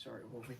Sorry, Wolfie.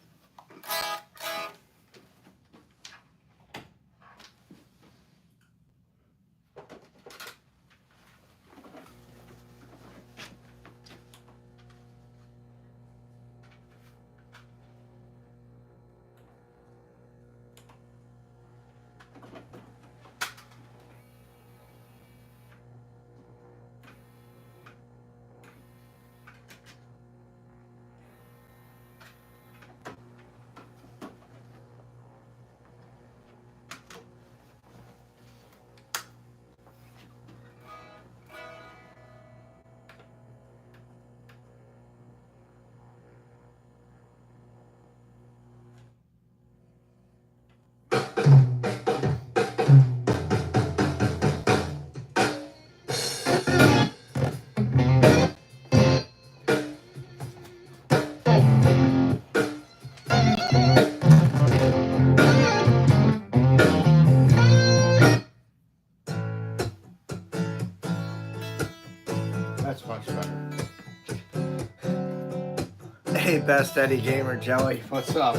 That's much better. Hey, Best Eddie Gamer Jelly, what's up?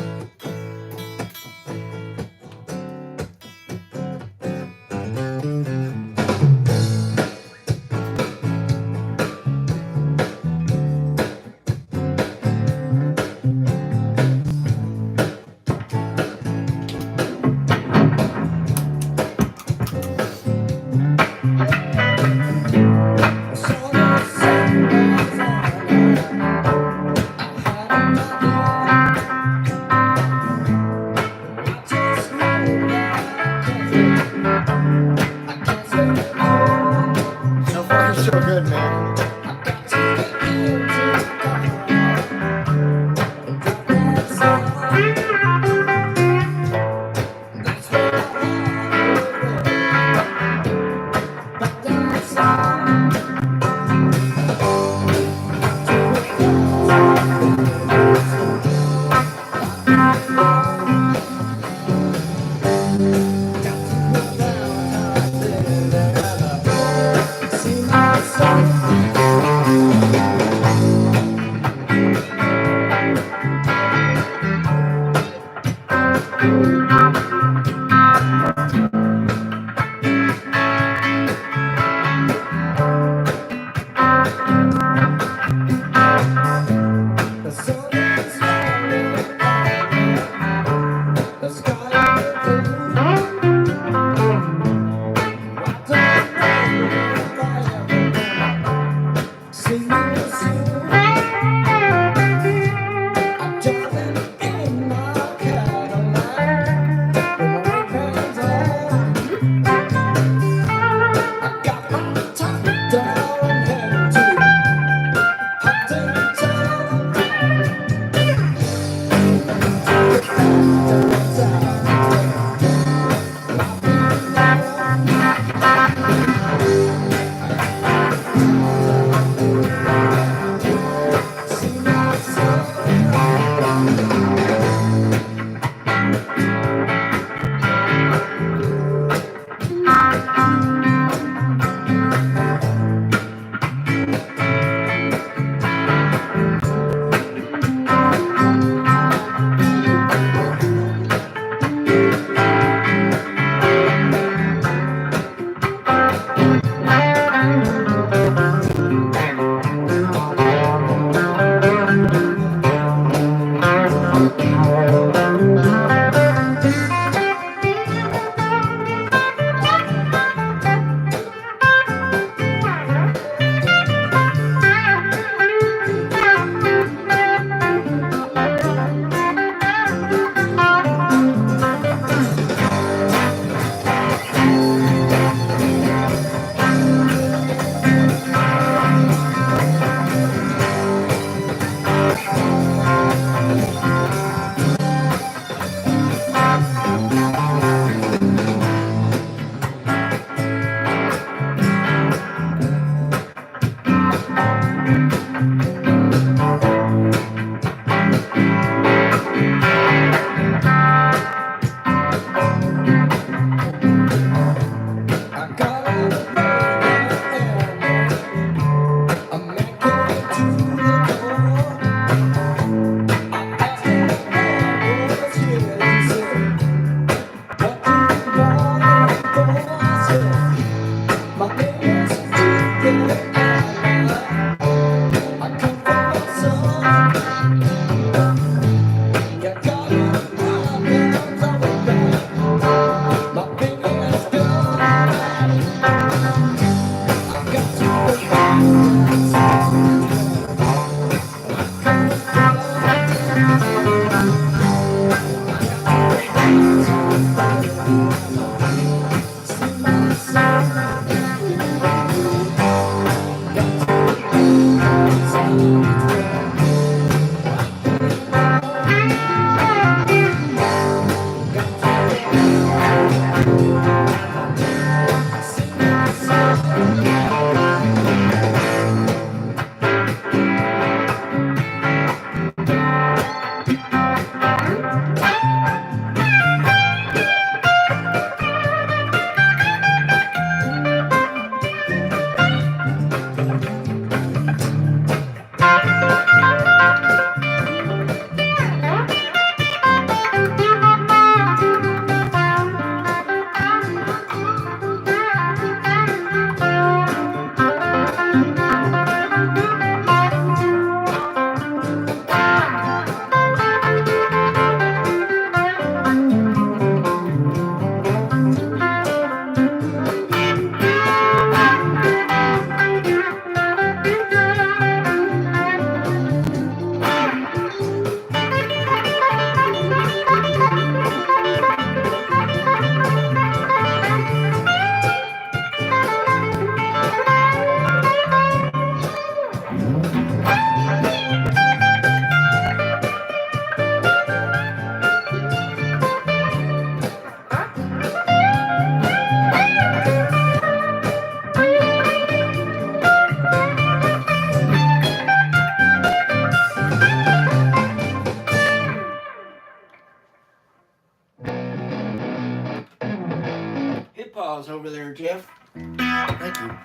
$10 over there, Jeff. Thank you.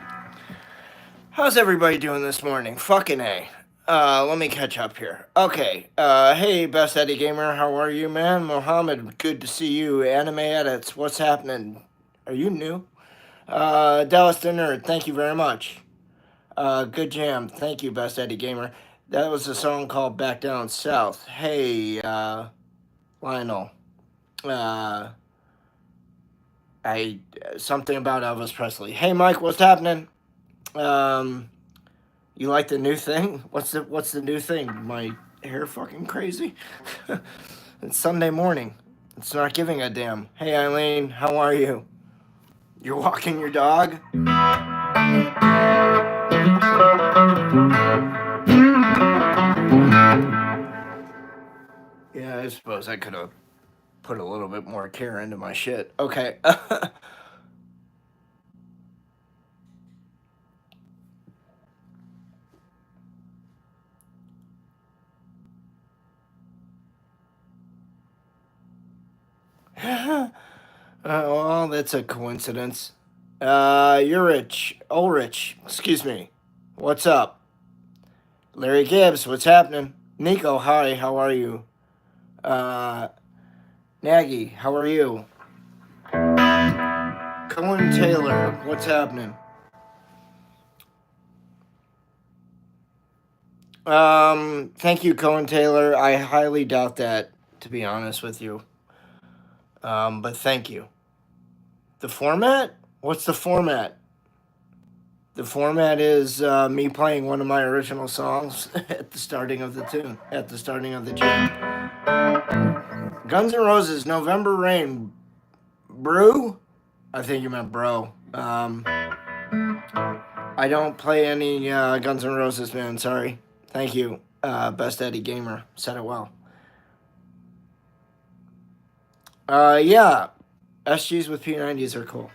How's everybody doing this morning? Fucking A. Let me catch up here. Okay. Hey, Best Eddie Gamer. How are you, man? Mohammed, good to see you. Anime Edits, what's happening? Are you new? Dallas the Nerd, thank you very much. Good jam. Thank you, Best Eddie Gamer. That was a song called Back Down South. Hey, Lionel. Something about Elvis Presley. Hey, Mike, what's happening? You like the new thing? What's the new thing? My hair fucking crazy? It's Sunday morning. It's not giving a damn. Hey, Eileen, how are you? You're walking your dog? Yeah, I suppose I could have put a little bit more care into my shit. Okay. Well, that's a coincidence. Ulrich, excuse me. What's up? Larry Gibbs, what's happening? Nico, hi, how are you? Nagy, how are you? Cohen Taylor, what's happening? Thank you, Cohen Taylor. I highly doubt that, to be honest with you. But thank you. The format? What's the format? The format is me playing one of my original songs at the starting of the tune, at the starting of the jam. Guns N' Roses, November Rain. Brew? I think you meant bro. I don't play any Guns N' Roses, man. Sorry. Thank you, Best Eddie Gamer. Said it well. Yeah. SGs with P90s are cool.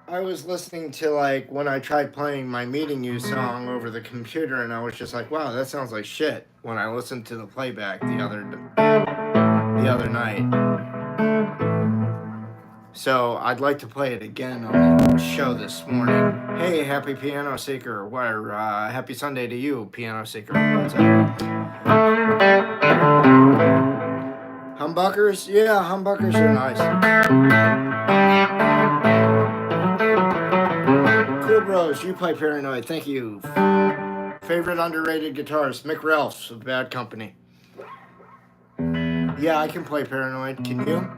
I was listening to, like, when I tried playing my Meeting You song over the computer, and I was just like, wow, that sounds like shit when I listened to the playback the other night. So I'd like to play it again on the show this morning. Hey, happy Piano Seeker. Happy Sunday to you, Piano Seeker. What's up? Humbuckers? Yeah, humbuckers are nice. Cool Bros, you play Paranoid. Thank you. Favorite underrated guitarist? Mick Ralphs of Bad Company. Yeah, I can play Paranoid. Can you?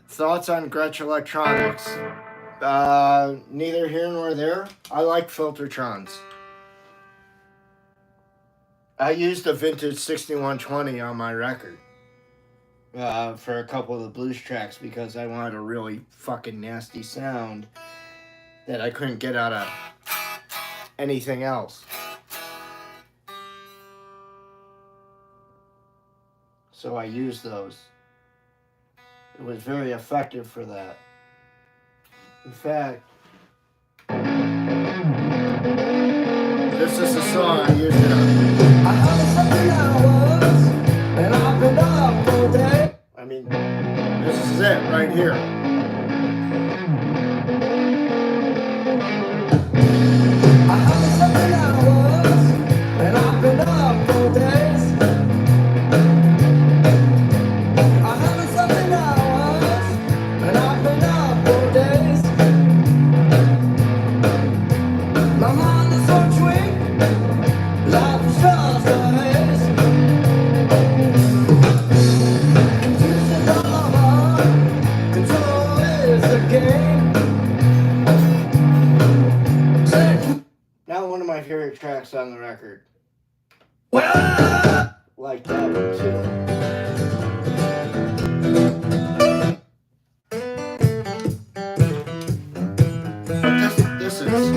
Thoughts on Gretsch Electronics? Neither here nor there. I like Filtertrons. I used a vintage 6120 on my record for a couple of the blues tracks because I wanted a really fucking nasty sound that I couldn't get out of anything else. So I used those. It was very effective for that. In fact, this is the song I used it on. I have 7 hours, and I've been up all day. I mean, this is it right here. I have 7 hours, and I've been up all days. I have 7 hours, and I've been up all days. My mind is on twig, life is just a haze. Confusion all over, control is the game. Now one of my favorite tracks on the record. Well, like that one too. This is.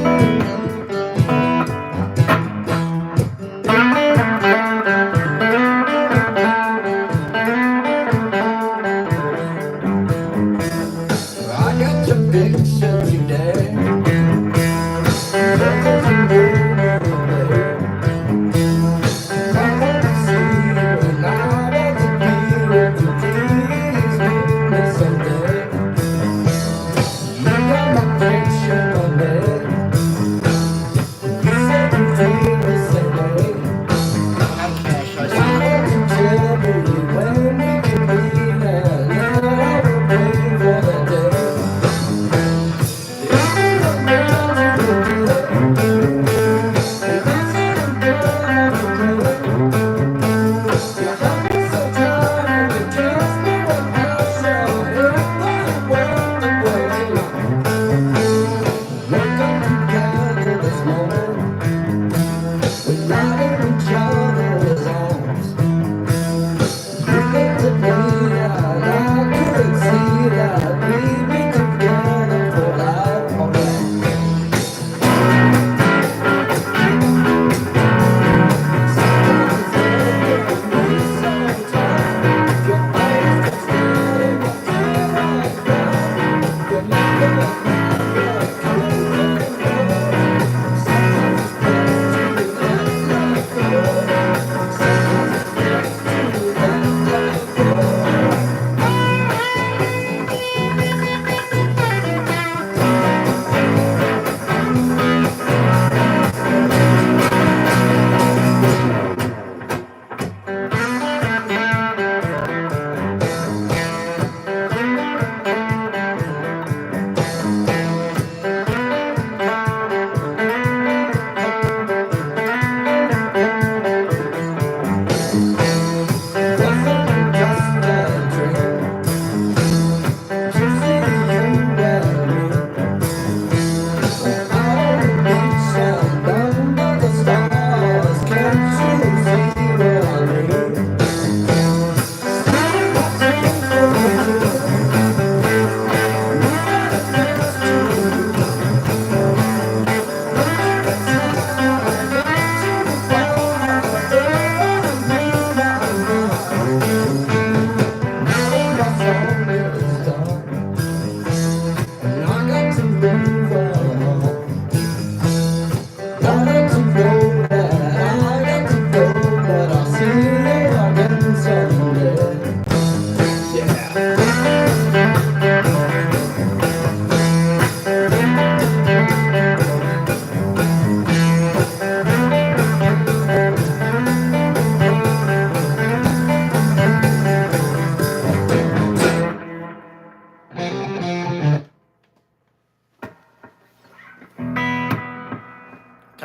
I got your picture today.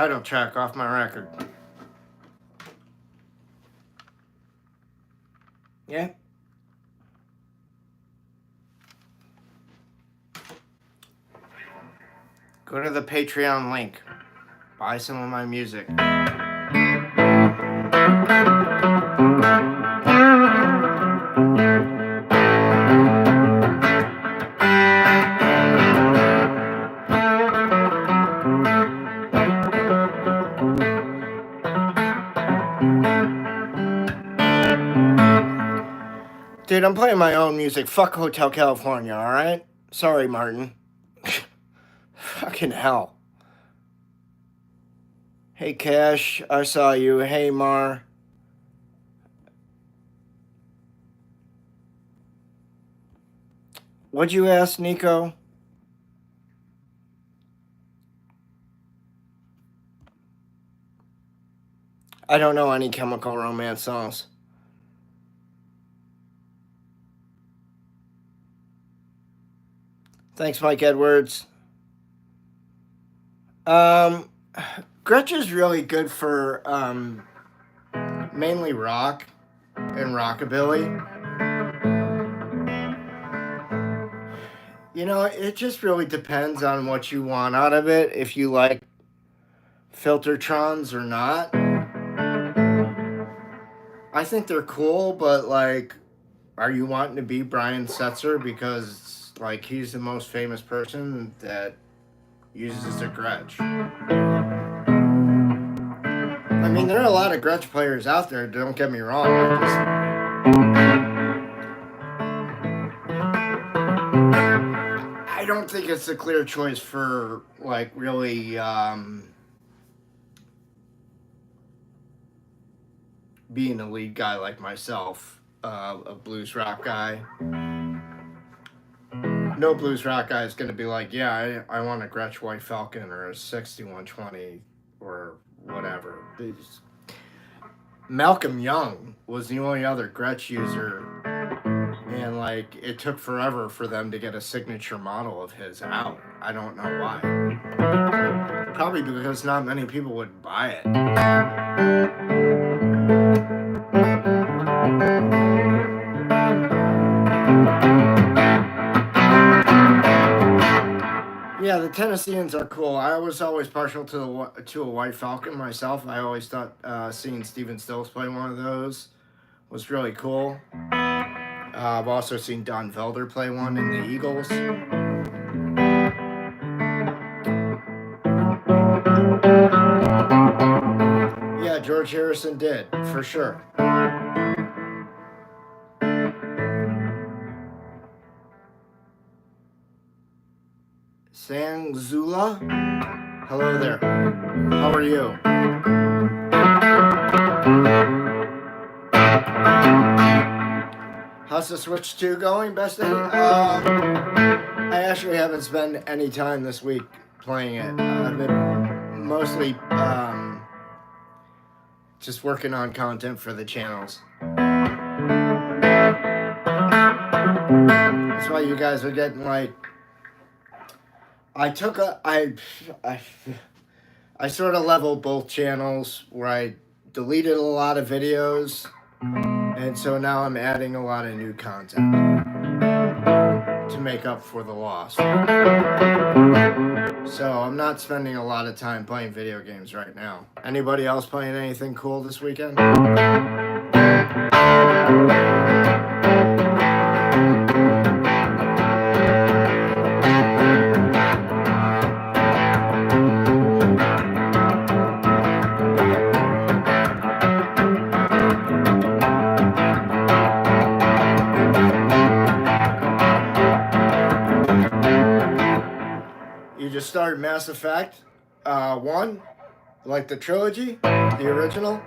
title track off my record. Yeah. Go to the Patreon link. Buy some of my music. Dude, I'm playing my own music. Fuck Hotel California, alright? Sorry, Martin. Fucking hell. Hey, Cash, I saw you. Hey, Mar. What'd you ask, Nico? I don't know any Chemical Romance songs. Thanks, Mike Edwards. Gretsch is really good for mainly rock and rockabilly. You know, it just really depends on what you want out of it, if you like Filtertrons or not. I think they're cool, but like, are you wanting to be Brian Setzer because like he's the most famous person that uses a Gretsch? I mean, there are a lot of Gretsch players out there, don't get me wrong. I don't think it's a clear choice for like really being a lead guy like myself, a blues rock guy. No blues rock guy is going to be like, yeah, I want a Gretsch White Falcon or a 6120 or whatever. Malcolm Young was the only other Gretsch user, and like it took forever for them to get a signature model of his out. I don't know why. Probably because not many people would buy it. Yeah, the Tennesseans are cool. I was always partial to a White Falcon myself. I always thought seeing Stephen Stills play one of those was really cool. I've also seen Don Felder play one in the Eagles. Yeah, George Harrison did, for sure. Sangzula? Hello there. How are you? How's the Switch 2 going, Best Eddie? I actually haven't spent any time this week playing it. I've been mostly just working on content for the channels. That's why you guys are getting like... I sort of leveled both channels where I deleted a lot of videos, and so now I'm adding a lot of new content to make up for the loss. So I'm not spending a lot of time playing video games right now. Anybody else playing anything cool this weekend? Started Mass Effect 1, like the trilogy, the original.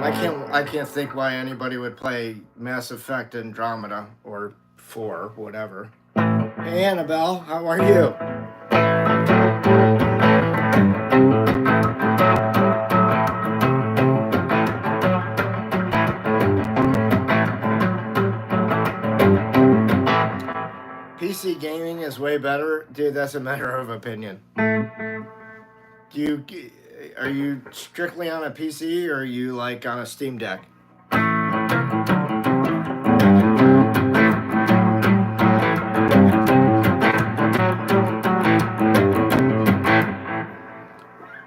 I can't think why anybody would play Mass Effect Andromeda or 4, whatever. Hey Annabelle, how are you? PC gaming is way better, dude, that's a matter of opinion. Are you strictly on a PC or are you like on a Steam Deck?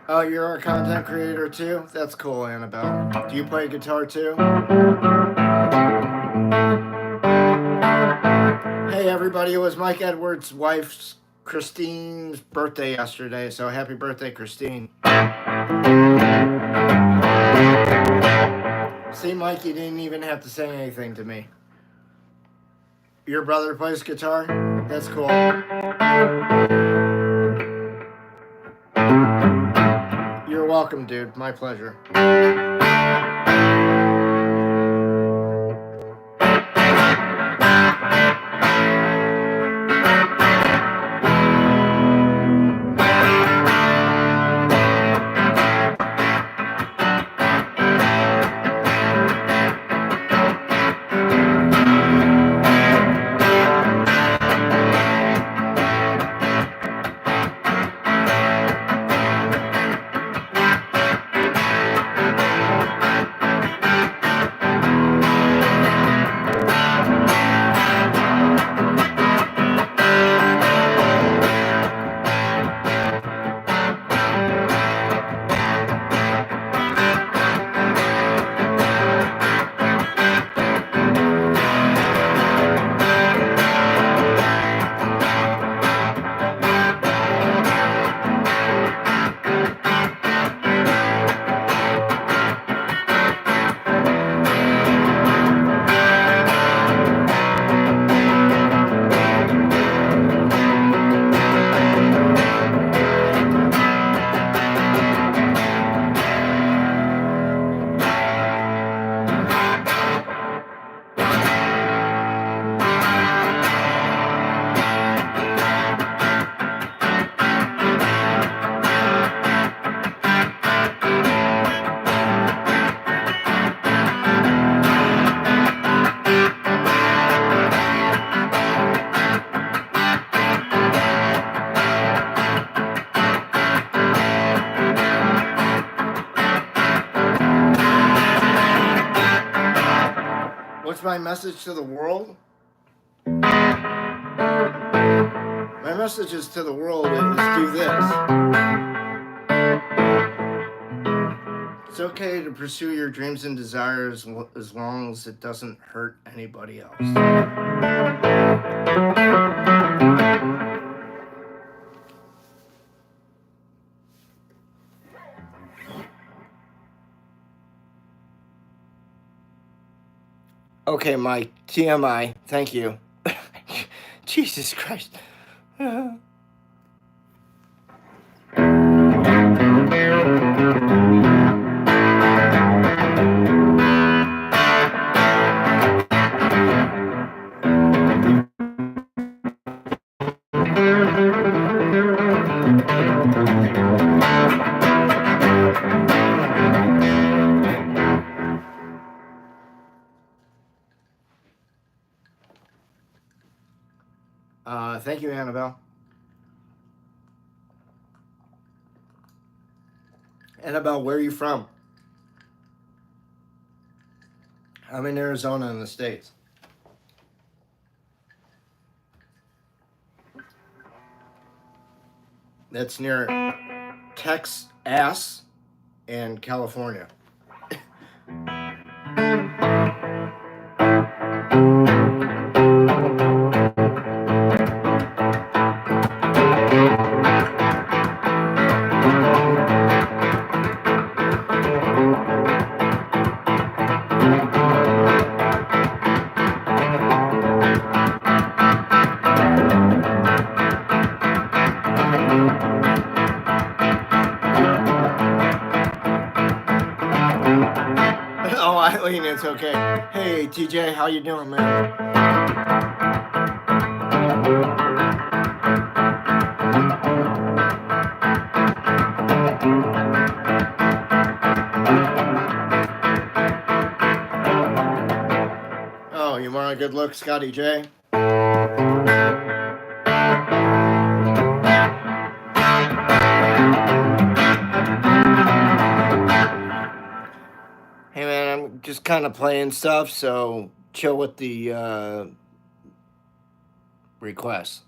Oh, you're a content creator too? That's cool, Annabelle. Do you play guitar too? Hey everybody, it was Mike Edwards' wife's Christine's birthday yesterday, so happy birthday, Christine. See, Mike, you didn't even have to say anything to me. Your brother plays guitar? That's cool. You're welcome, dude. My pleasure. What's my message to the world? My message is to the world is do this. It's okay to pursue your dreams and desires as long as it doesn't hurt anybody else. Okay, Mike, TMI, thank you. Jesus Christ. Thank you, Annabelle. Annabelle, where are you from? I'm in Arizona in the States. That's near Texas and California. It's okay. Hey, TJ, how you doing, man? Oh, you want a good look, Scotty J? kind of playing stuff, so chill with the requests.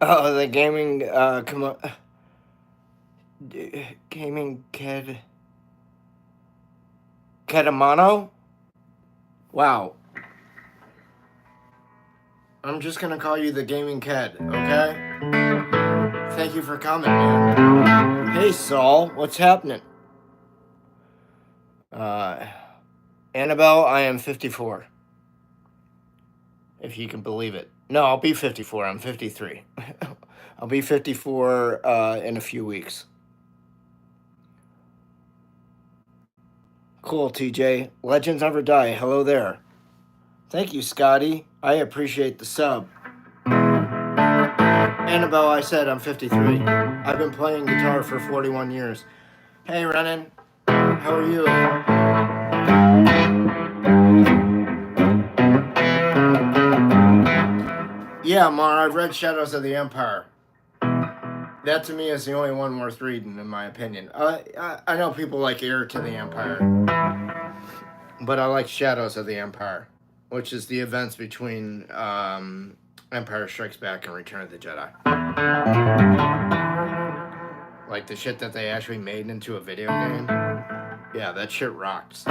Oh, the gaming, come on. Gaming Kedamano? Wow. I'm just gonna call you the Gaming Ked, okay? Thank you for coming, man. Hey, Saul, what's happening? Annabelle, I am 54. If you can believe it. No, I'll be 54. I'm 53. I'll be 54 in a few weeks. Cool, TJ. Legends never die. Hello there. Thank you, Scotty. I appreciate the sub. Annabelle, I said I'm 53. I've been playing guitar for 41 years. Hey, Renan. How are you? Yeah, Mar, I've read Shadows of the Empire. That to me is the only one worth reading, in my opinion. I know people like Heir to the Empire, but I like Shadows of the Empire, which is the events between Empire Strikes Back and Return of the Jedi. Like the shit that they actually made into a video game. Yeah, that shit rocks.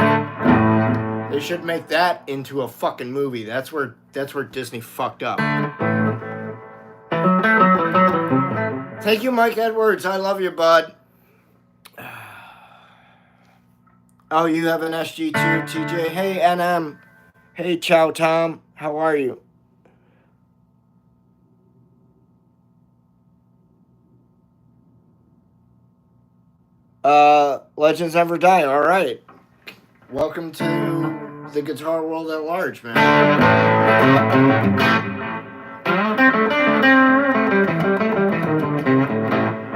They should make that into a fucking movie. That's where Disney fucked up. Thank you, Mike Edwards. I love you, bud. Oh, you have an SG too, TJ. Hey, NM. Hey, Chow Tom. How are you? Legends never die. All right. Welcome to the guitar world at large, man.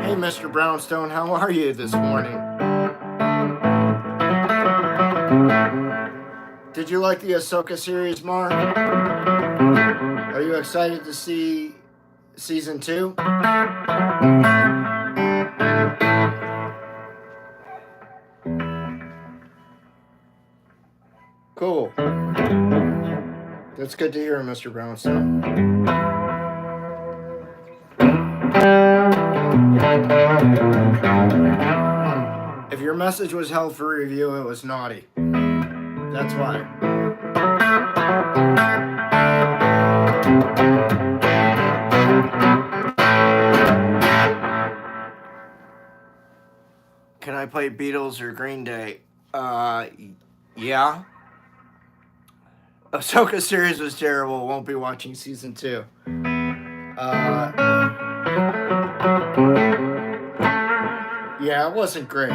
Hey, Mr. Brownstone, how are you this morning? Did you like the Ahsoka series, Mar? Are you excited to see season 2? Cool. That's good to hear, Mr. Brownstone. If your message was held for review, it was naughty. That's why. Can I play Beatles or Green Day? Yeah. Ahsoka series was terrible. Won't be watching season 2. Yeah, it wasn't great.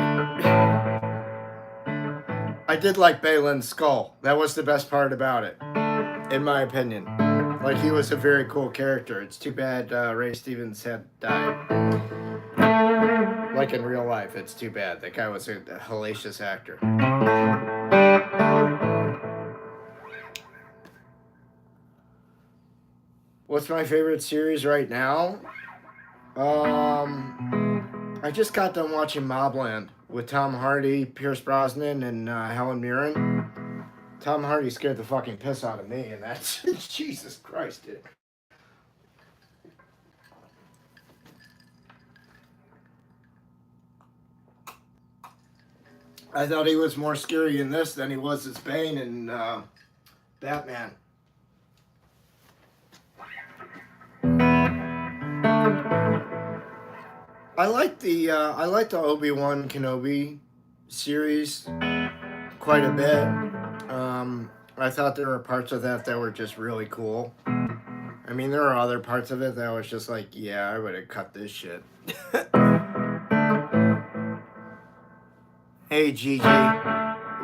I did like Balin's skull. That was the best part about it, in my opinion. Like, he was a very cool character. It's too bad Ray Stevens had died. Like in real life, it's too bad. That guy was a hellacious actor. What's my favorite series right now? I just got done watching Mobland with Tom Hardy, Pierce Brosnan, and Helen Mirren. Tom Hardy scared the fucking piss out of me, and that's Jesus Christ, dude. I thought he was more scary in this than he was as Bane in Batman. I like the Obi-Wan Kenobi series quite a bit. I thought there were parts of that were just really cool. I mean, there are other parts of it that was just like, yeah, I would have cut this shit. Hey, Gigi,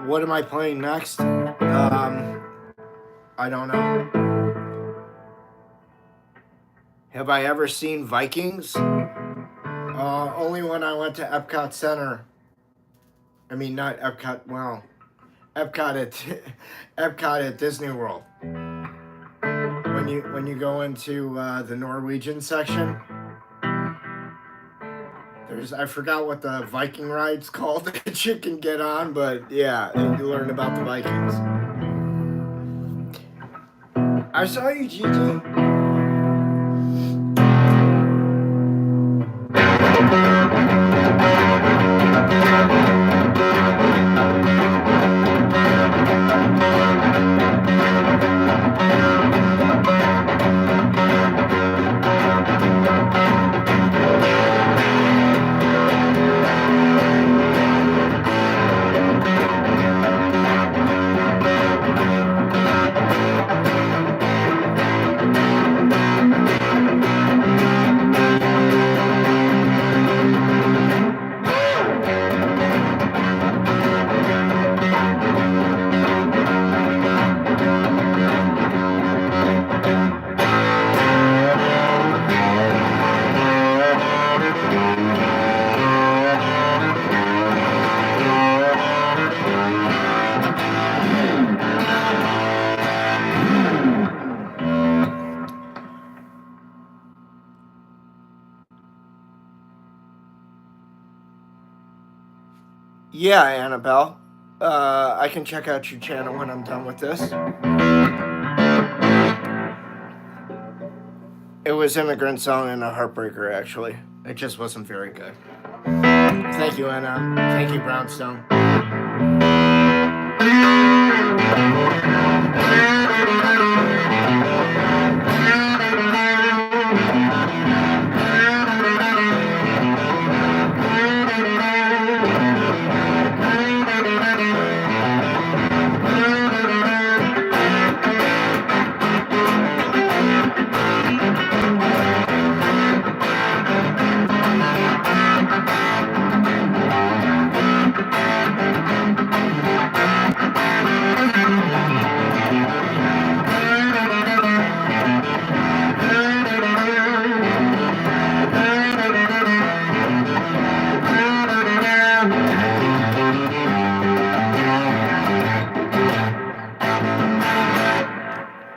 what am I playing next? I don't know. Have I ever seen Vikings? Only when I went to Epcot Center. I mean, not Epcot. Well, Epcot at Disney World. When you go into the Norwegian section, I forgot what the Viking ride's called that you can get on, but yeah, you learn about the Vikings. I saw you, Gigi. Yeah, Annabelle. I can check out your channel when I'm done with this. It was Immigrant Song and a Heartbreaker, actually. It just wasn't very good. Thank you, Anna. Thank you, Brownstone.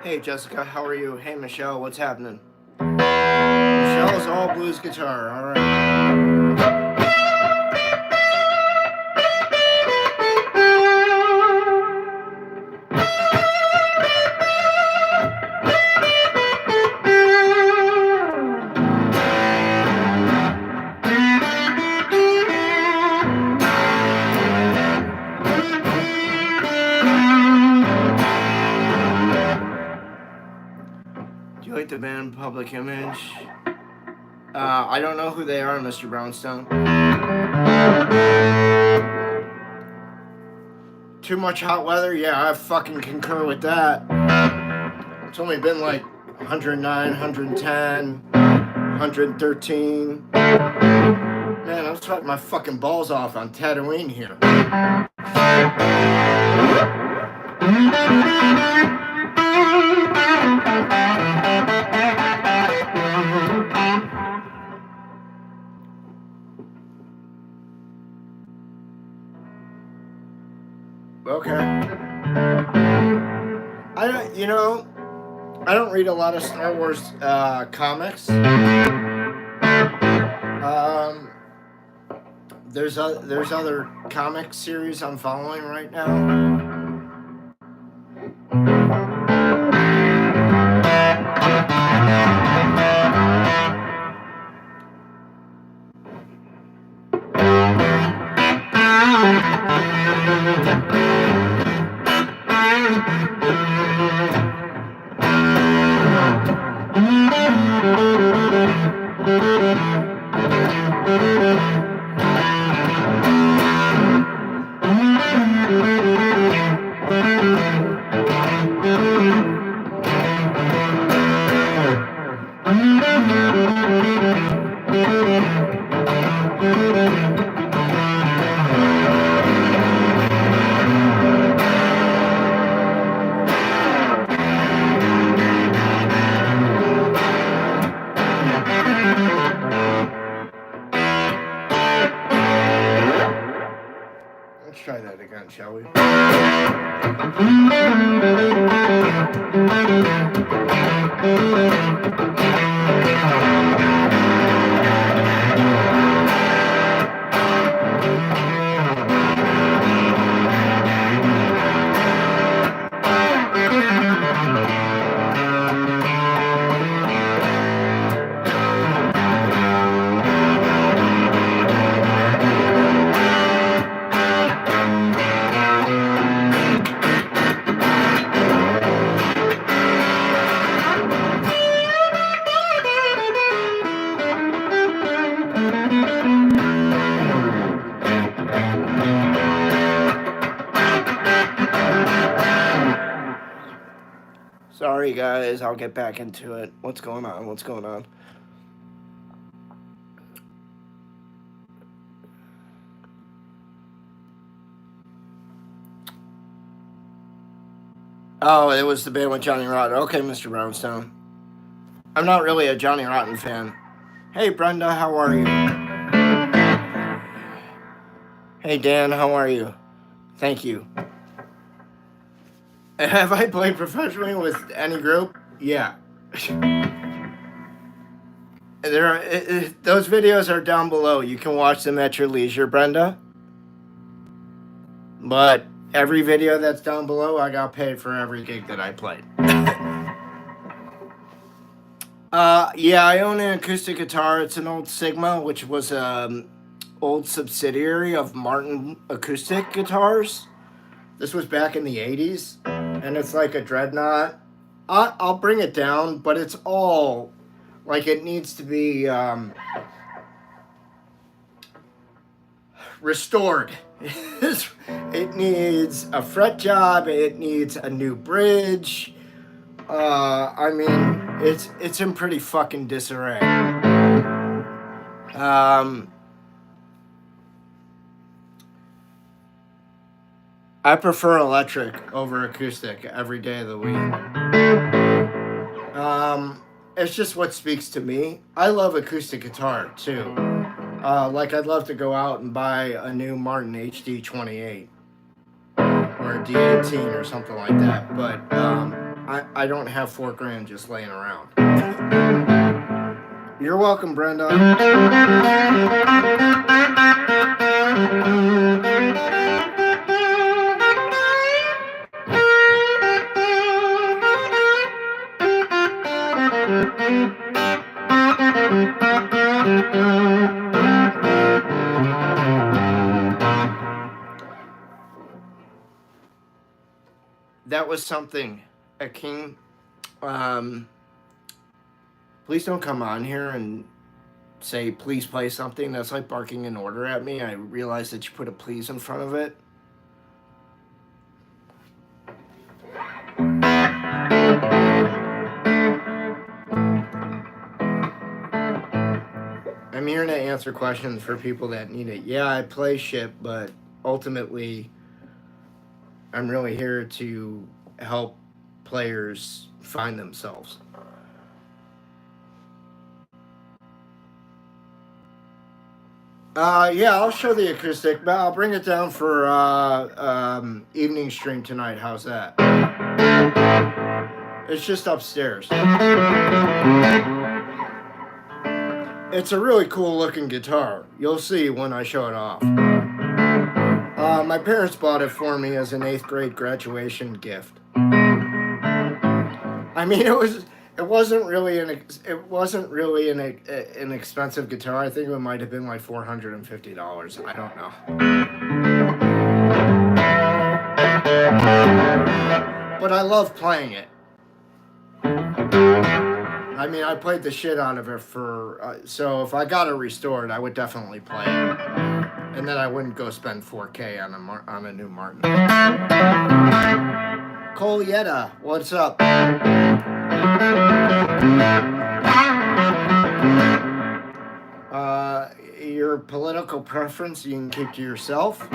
Hey Jessica, how are you? Hey Michelle, what's happening? Michelle's all blues guitar, alright. The band Public Image. I don't know who they are, Mr. Brownstone. Too much hot weather? Yeah, I fucking concur with that. It's only been like 109, 110, 113. Man, I'm sweating my fucking balls off on Tatooine here. Okay. I don't read a lot of Star Wars comics. There's other comic series I'm following right now. Try that again, shall we? Sorry, guys. I'll get back into it. What's going on? What's going on? Oh, it was the band with Johnny Rotten. Okay, Mr. Brownstone. I'm not really a Johnny Rotten fan. Hey, Brenda, how are you? Hey, Dan, how are you? Thank you. Have I played professionally with any group? Yeah. Those videos are down below. You can watch them at your leisure, Brenda. But every video that's down below, I got paid for every gig that I played. Yeah, I own an acoustic guitar. It's an old Sigma, which was old subsidiary of Martin Acoustic Guitars. This was back in the 80s, and it's like a dreadnought. I'll bring it down, but it's all like it needs to be restored. It needs a fret job. It needs a new bridge. I mean, it's in pretty fucking disarray. I prefer electric over acoustic every day of the week. It's just what speaks to me. I love acoustic guitar too. Like I'd love to go out and buy a new Martin HD 28 or a D18 or something like that, but I don't have $4,000 just laying around. You're welcome, Brenda. That was something, King. Please don't come on here and say, please play something. That's like barking an order at me. I realize that you put a please in front of it. I'm here to answer questions for people that need it. Yeah, I play shit, but ultimately, I'm really here to help players find themselves. Yeah, I'll show the acoustic, but I'll bring it down for evening stream tonight. How's that? It's just upstairs. It's a really cool looking guitar. You'll see when I show it off. My parents bought it for me as an 8th grade graduation gift. I mean, it wasn't really an expensive guitar. I think it might have been like $450. I don't know. But I love playing it. I mean, I played the shit out of it for... so if I got it restored, I would definitely play it. And then I wouldn't go spend $4,000 on a new Martin. Cole Yetta, what's up? Your political preference you can keep to yourself.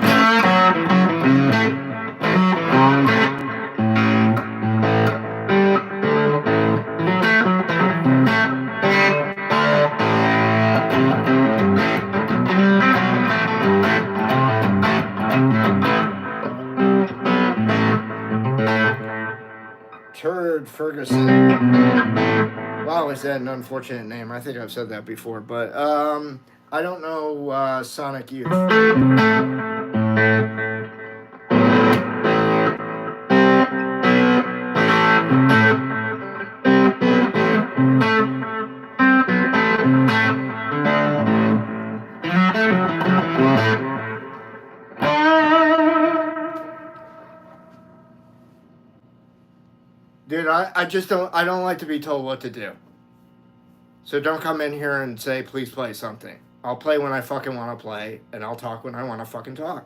Turd Ferguson. Wow, is that an unfortunate name? I think I've said that before, but I don't know Sonic Youth. Dude, I just don't like to be told what to do. So don't come in here and say, please play something. I'll play when I fucking want to play, and I'll talk when I want to fucking talk.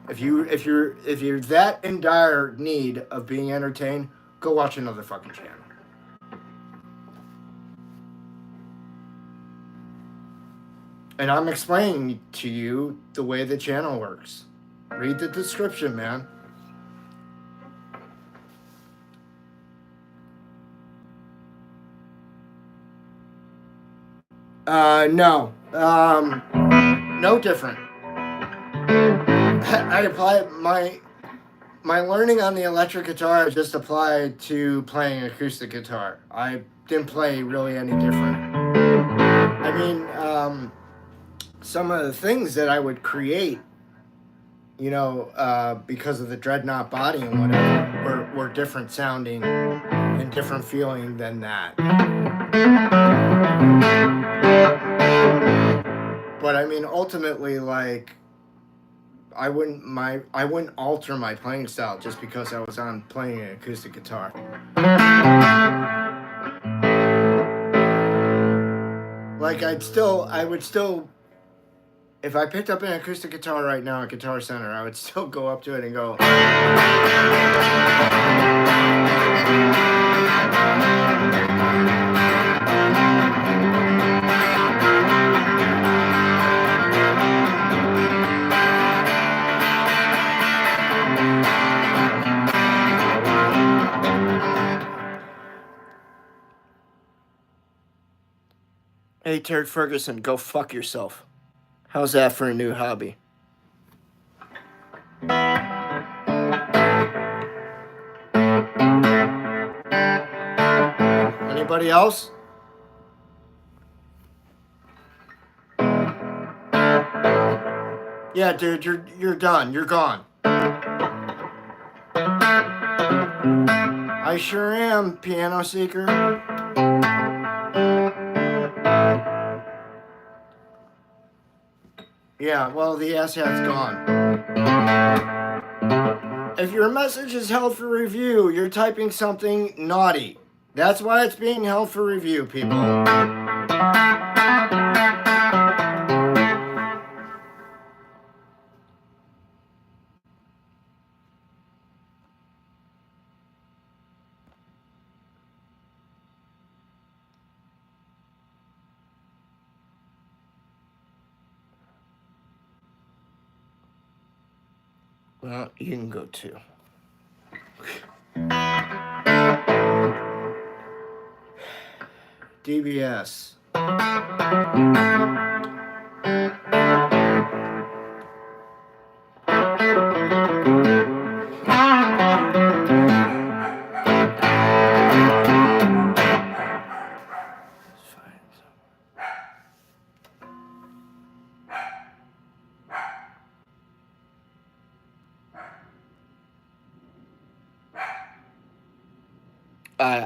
If you're that in dire need of being entertained, go watch another fucking channel. And I'm explaining to you the way the channel works. Read the description, man. No. No different. I apply my learning on the electric guitar just applied to playing acoustic guitar. I didn't play really any different. I mean, some of the things that I would create, you know, because of the dreadnought body and whatever, were different sounding and different feeling than that. But I mean, ultimately, like, I wouldn't alter my playing style just because I was on playing an acoustic guitar. Like, I would still, if I picked up an acoustic guitar right now at Guitar Center, I would still go up to it and go. Hey, Turd Ferguson, go fuck yourself. How's that for a new hobby? Anybody else? Yeah, dude, you're done. You're gone. I sure am, Piano Seeker. Yeah, well, the asshat's gone. If your message is held for review, you're typing something naughty. That's why it's being held for review, people. Well, you can go too. DBS.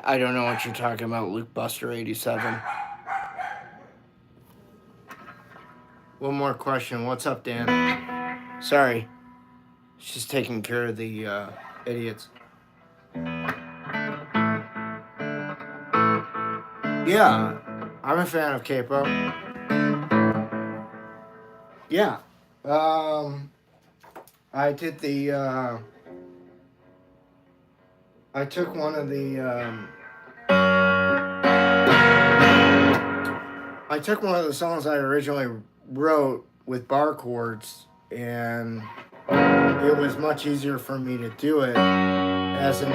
I don't know what you're talking about, Luke Buster 87. One more question. What's up, Dan? Sorry. She's taking care of the idiots. Yeah, I'm a fan of Capo. Yeah. I did the I took one of the songs I originally wrote with bar chords, and it was much easier for me to do it as an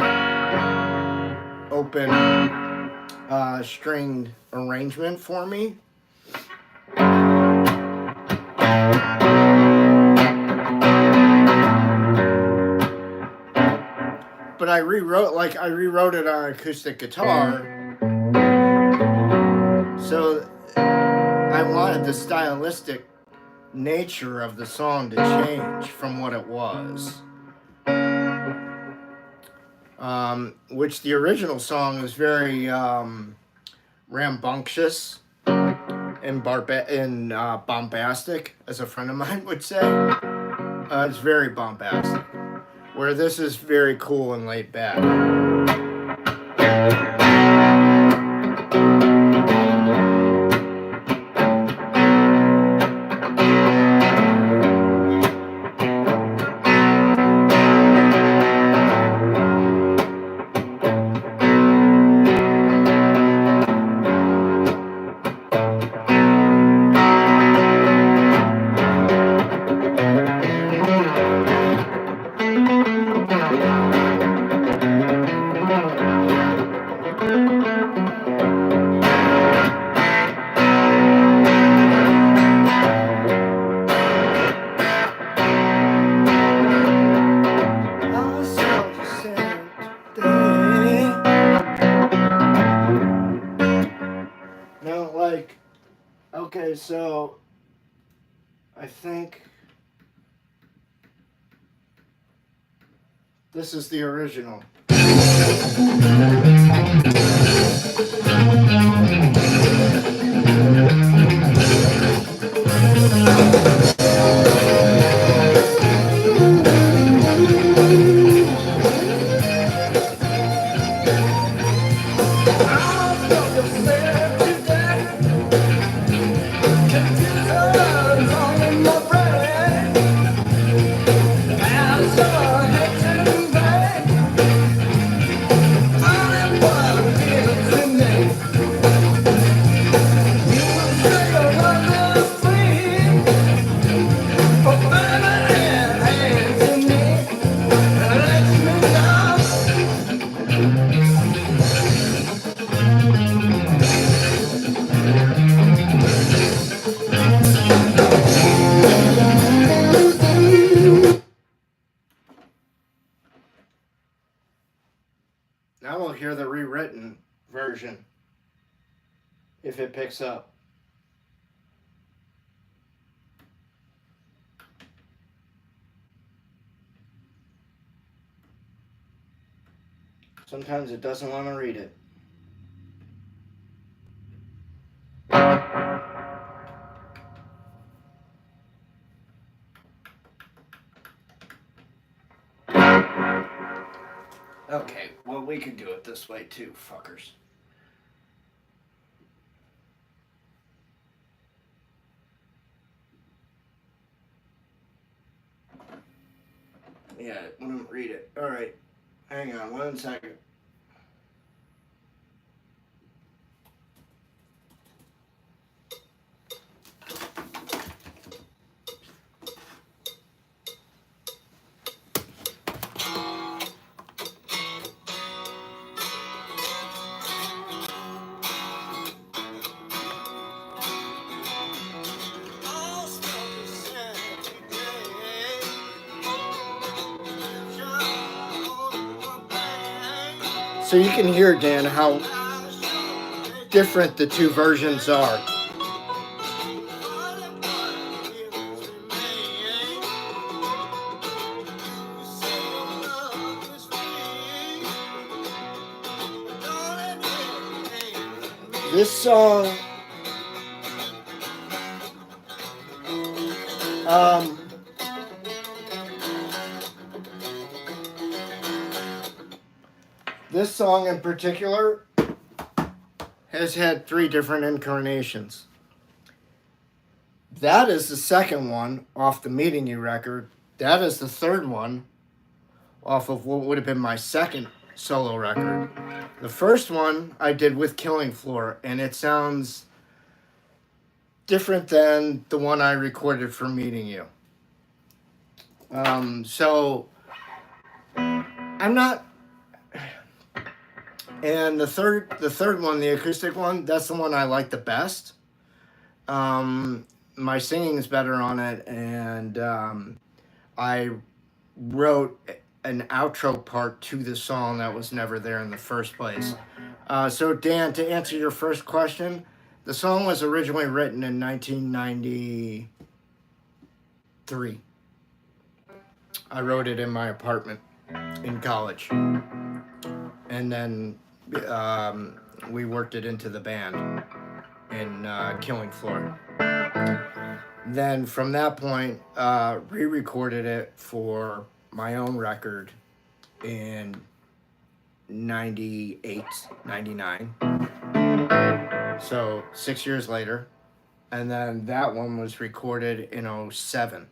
open stringed arrangement for me. But I rewrote it on acoustic guitar. So I wanted the stylistic nature of the song to change from what it was. Which the original song is very rambunctious and bombastic, as a friend of mine would say. It's very bombastic. Where this is very cool and laid back. think this is the original. Now we'll hear the rewritten version if it picks up. Sometimes it doesn't want to read it. Okay, well, we could do it this way too, fuckers. Yeah, it wouldn't read it. Alright, hang on 1 second. So you can hear, Dan, how different the two versions are. This song, this song in particular has had 3 different incarnations. That is the second one off the Meeting You record. That is the third one off of what would have been my second solo record. The first one I did with Killing Floor, and it sounds different than the one I recorded for Meeting You. So I'm not. And the third one, the acoustic one, that's the one I like the best. My singing is better on it, and I wrote an outro part to the song that was never there in the first place. So Dan, to answer your first question, the song was originally written in 1993. I wrote it in my apartment in college. And then we worked it into the band in Killing Floor. Then from that point, re-recorded it for my own record in 98, 99. So 6 years later. And then that one was recorded in 07.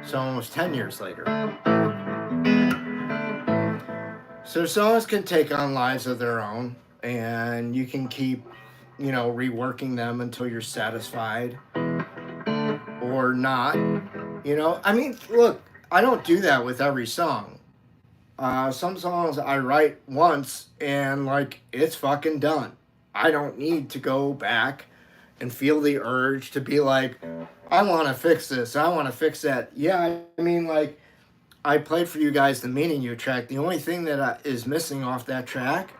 So almost 10 years later. So songs can take on lives of their own, and you can keep, reworking them until you're satisfied or not. I mean, look, I don't do that with every song. Some songs I write once and it's fucking done. I don't need to go back and feel the urge to be like, I want to fix this, I want to fix that. Yeah, I mean, I played for you guys the Meaning You track. The only thing that is missing off that track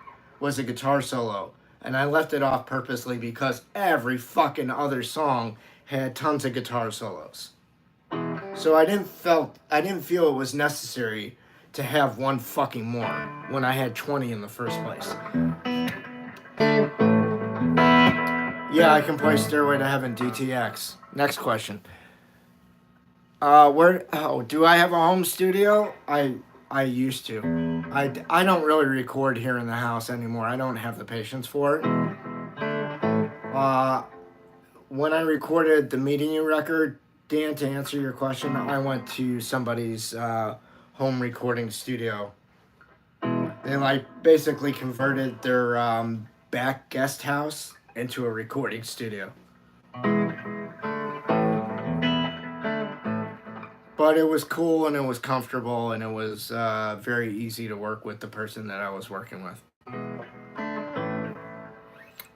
was a guitar solo. And I left it off purposely because every fucking other song had tons of guitar solos. So I didn't feel it was necessary to have one fucking more when I had 20 in the first place. Yeah, I can play Stairway to Heaven DTX. Next question. Do I have a home studio? I used to. I don't really record here in the house anymore. I don't have the patience for it. When I recorded the Meeting You record, Dan, to answer your question, I went to somebody's home recording studio. They basically converted their back guest house into a recording studio. But it was cool and it was comfortable and it was very easy to work with the person that I was working with.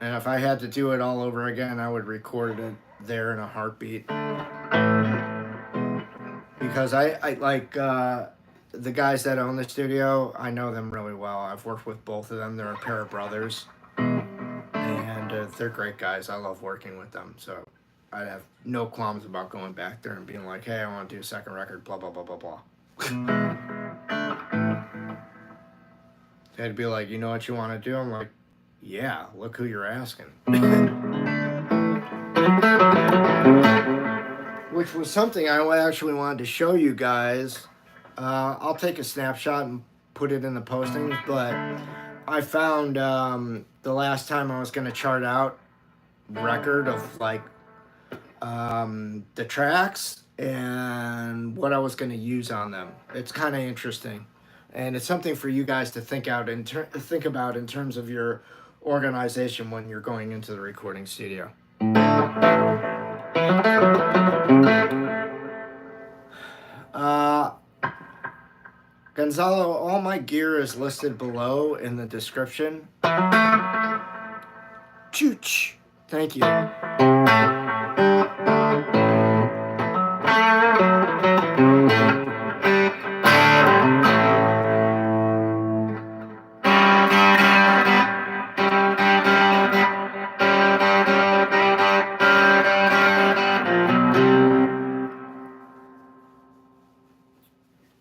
And if I had to do it all over again, I would record it there in a heartbeat. Because I like the guys that own the studio, I know them really well. I've worked with both of them. They're a pair of brothers. And they're great guys. I love working with them. So I'd have no qualms about going back there and being like, hey, I want to do a second record, blah, blah, blah, blah, blah. They'd be like, you know what you want to do? I'm like, yeah, look who you're asking. Which was something I actually wanted to show you guys. I'll take a snapshot and put it in the postings, but I found the last time I was going to chart out record of like the tracks and what I was going to use on them. It's kind of interesting, and it's something for you guys to think about in terms of your organization when you're going into the recording studio. Gonzalo, all my gear is listed below in the description. Chooch. Thank you.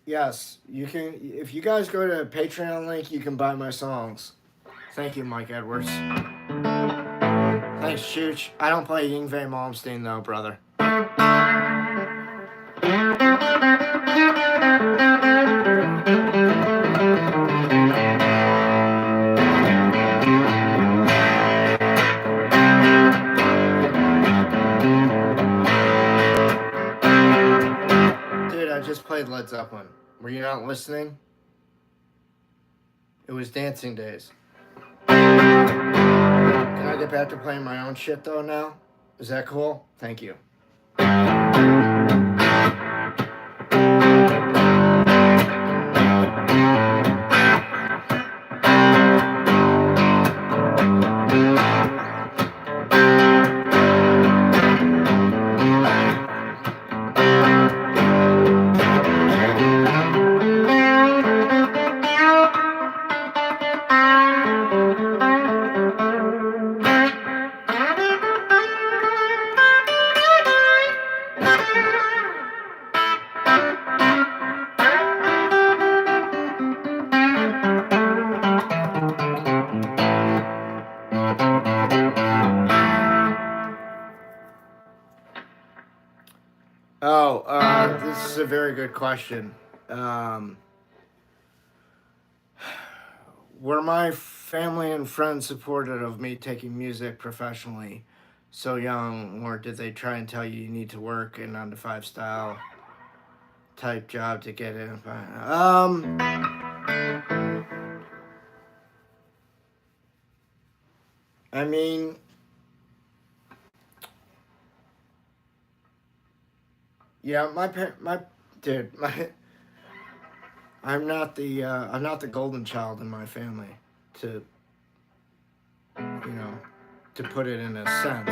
Yes, you can. If you guys go to the Patreon link, you can buy my songs. Thank you, Mike Edwards. Thanks, Chooch. I don't play Yngwie Malmsteen, though, brother. Dude, I just played Led Zeppelin. Were you not listening? It was Dancing Days. Can I get back to playing my own shit, though, now? Is that cool? Thank you. This is a very good question. Were my family and friends supportive of me taking music professionally so young, or did they try and tell you need to work a 9-to-5 style type job to get in? I mean, yeah, I'm not the golden child in my family, to put it in a sense,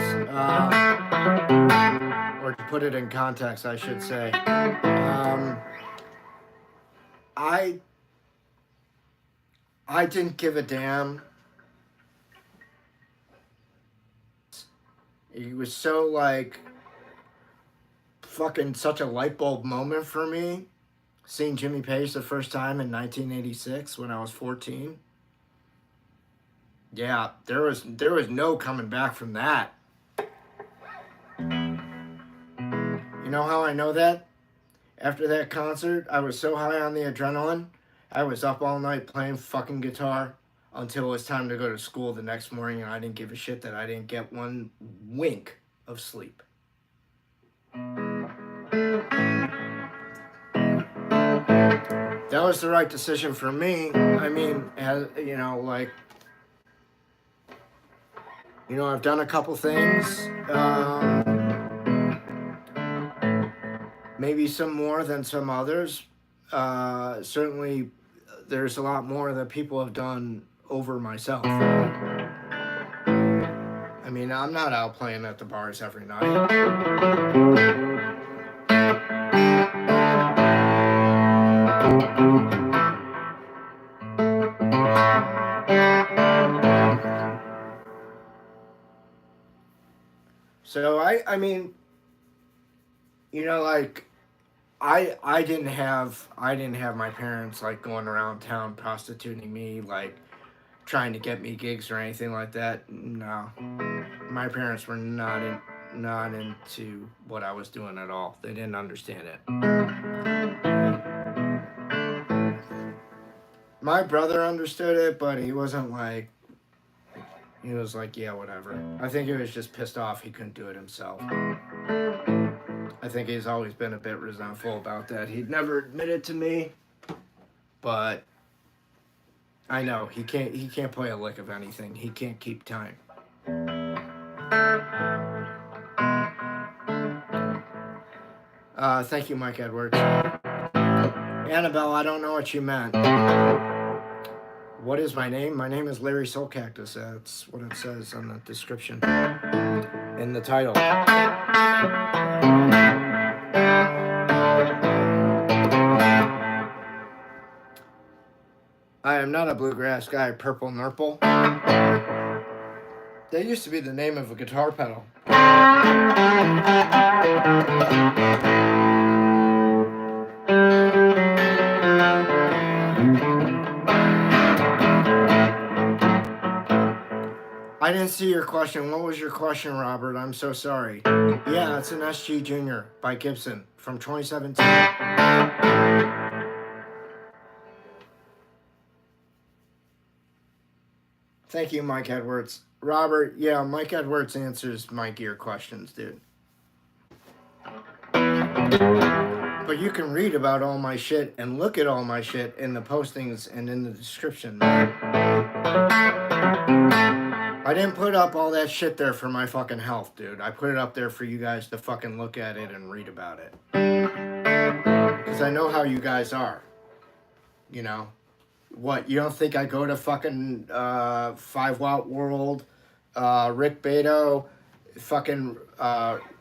or to put it in context, I should say. I didn't give a damn It was so like fucking such a light bulb moment for me seeing Jimmy Page the first time in 1986 when I was 14. Yeah, there was no coming back from that. You know how I know that? After that concert, I was so high on the adrenaline, I was up all night playing fucking guitar until it was time to go to school the next morning, and I didn't give a shit that I didn't get one wink of sleep. That was the right decision for me. I mean, you know, like, you know, I've done a couple things. Maybe some more than some others. Certainly, there's a lot more that people have done over myself. I mean, I'm not out playing at the bars every night. So I mean, you know, like I didn't have my parents like going around town prostituting me, like trying to get me gigs or anything like that. No, my parents were not into what I was doing at all. They didn't understand it. My brother understood it, but he wasn't like, he was like, yeah, whatever. I think he was just pissed off he couldn't do it himself. I think he's always been a bit resentful about that. He'd never admitted to me, but I know he can't play a lick of anything. He can't keep time. Thank you, Mike Edwards. Annabelle, I don't know what you meant. What is my name? My name is Larry Soulcactus. That's what it says on the description. In the title. I am not a bluegrass guy, Purple Nurple. That used to be the name of a guitar pedal. I didn't see your question. What was your question, Robert? I'm so sorry. Yeah, it's an SG Junior by Gibson from 2017. Thank you, Mike Edwards. Robert, yeah, Mike Edwards answers my gear questions, dude. But you can read about all my shit and look at all my shit in the postings and in the description. I didn't put up all that shit there for my fucking health, dude. I put it up there for you guys to fucking look at it and read about it. Because I know how you guys are. You know? What, you don't think I go to fucking 5 Watt World, Rick Beto, fucking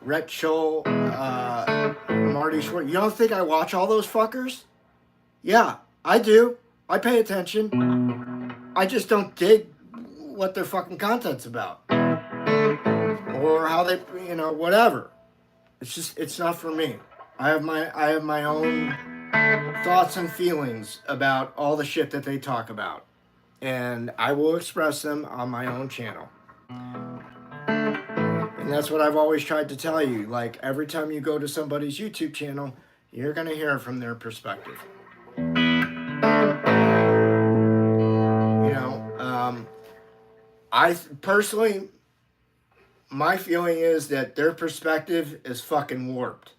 Rhett Scholl, Marty Schwartz? You don't think I watch all those fuckers? Yeah, I do. I pay attention. I just don't dig what their fucking content's about. Or how they, you know, whatever. It's just, it's not for me. I have my own thoughts and feelings about all the shit that they talk about. And I will express them on my own channel. And that's what I've always tried to tell you. Like, every time you go to somebody's YouTube channel, you're going to hear from their perspective. You know, I personally, my feeling is that their perspective is fucking warped.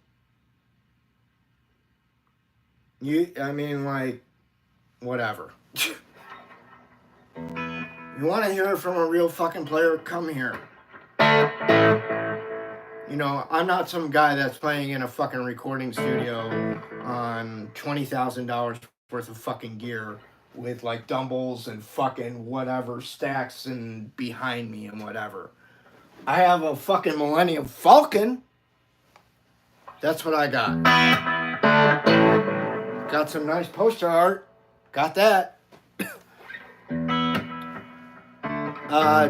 I mean, like, whatever. You want to hear from a real fucking player? Come here. You know, I'm not some guy that's playing in a fucking recording studio on $20,000 worth of fucking gear with like dumbbells and fucking whatever stacks and behind me and whatever. I have a fucking Millennium Falcon. That's what I got. Got some nice poster art. Got that.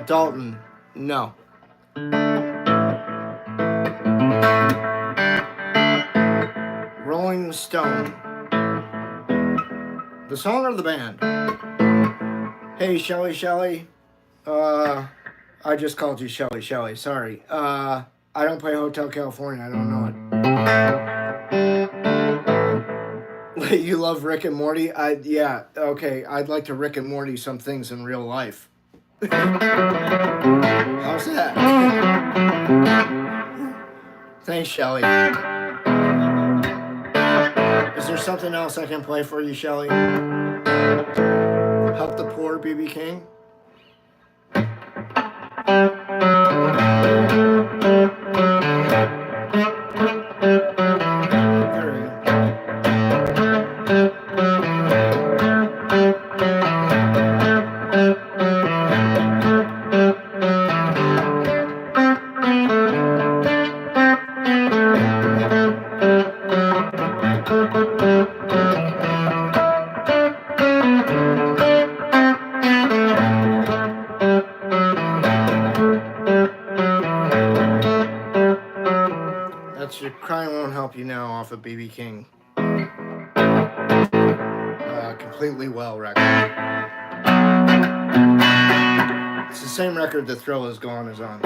Dalton, no. in Stone. The song or the band? Hey, Shelly. I just called you Shelly. Sorry. I don't play Hotel California. I don't know it. You love Rick and Morty? Yeah. Okay. I'd like to Rick and Morty some things in real life. How's that? Thanks, Shelly. Is there something else I can play for you, Shelly? Help the Poor, B.B. King? Your Crying Won't Help You Now off of B.B. King. Completely Well record. It's the same record The Thrill Is Gone is on.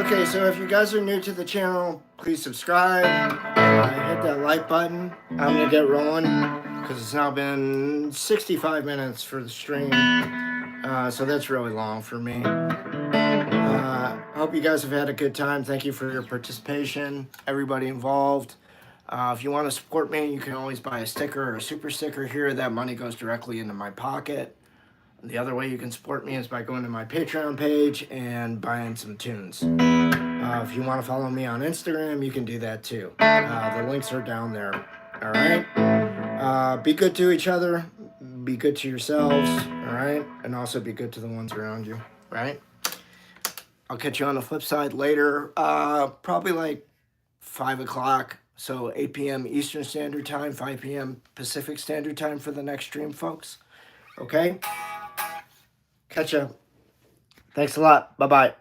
Okay, so if you guys are new to the channel, please subscribe, hit that like button. I'm gonna get rolling because it's now been 65 minutes for the stream, so that's really long for me. Hope you guys have had a good time. Thank you for your participation, everybody involved. If you want to support me, you can always buy a sticker or a super sticker here. That money goes directly into my pocket. The other way you can support me is by going to my Patreon page and buying some tunes. If you want to follow me on Instagram, you can do that too. The links are down there. All right? Be good to each other. Be good to yourselves. All right? And also be good to the ones around you. Right? I'll catch you on the flip side later. Probably like 5 o'clock. So 8 p.m. Eastern Standard Time, 5 p.m. Pacific Standard Time for the next stream, folks. Okay? Catch ya. Thanks a lot. Bye-bye.